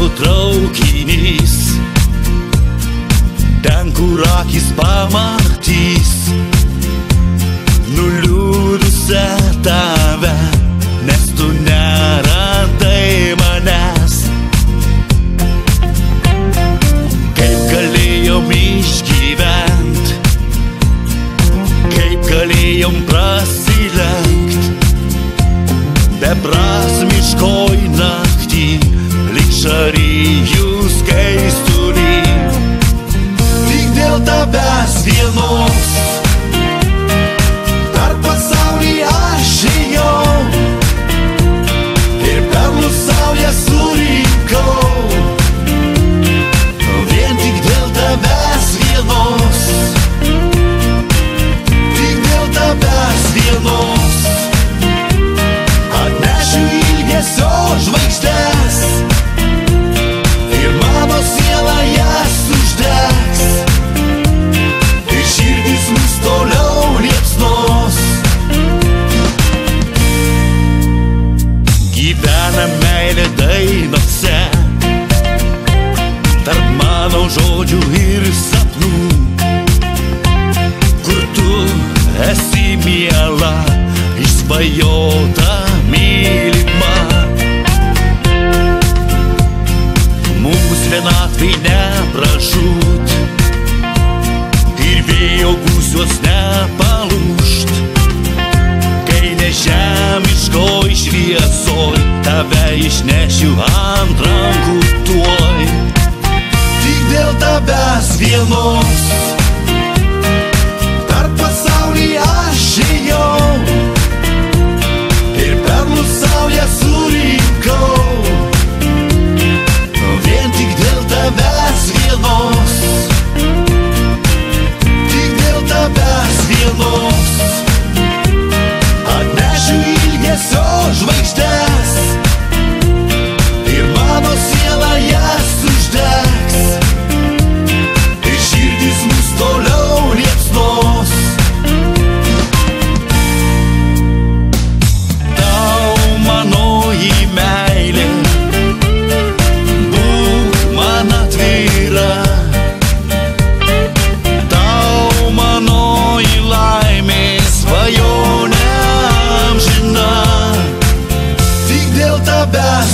mano traukinys, ten, kur akis pamatys nuliūdusią tave, nes tu neradai manęs. Kaip galėjom išgyvent, kaip galėjom prasilenkt, beprasmiškoj naktį, lyg šarijus skaistulį. Tik dėl tavęs vienos per pasaulį aš ėjau ir perlų saują surinkau. Vien tik dėl tavęs vienos, tik dėl tavęs vienos atnešiu ilgesio žvaigždės ir mano siela jas uždegs ir širdis mus toliau liepsnos. Gyvena meilė dainose tarp mano žodžių ir sapnų, kur tu esi miela, išsvajota mylima. Mums vienatvai nepražūt ir vėjo gūsiuos nepalūžt, kai nežemiškoj šviesoj tave išnešiu ant rankų tuoj. Tik dėl tavęs vienos per pasaulį aš ėjau ir perlų saują surinkau. Vien tik dėl tavęs vienos, tik dėl tavęs vienos atnešiu ilgesio žvaigždės ir mano siela jas uždegs ir širdis mus toliau liepsnos. Tau manoji meilė, būk man atvira, tau manoji laimė, svajonė amžina. Tik dėl tavęs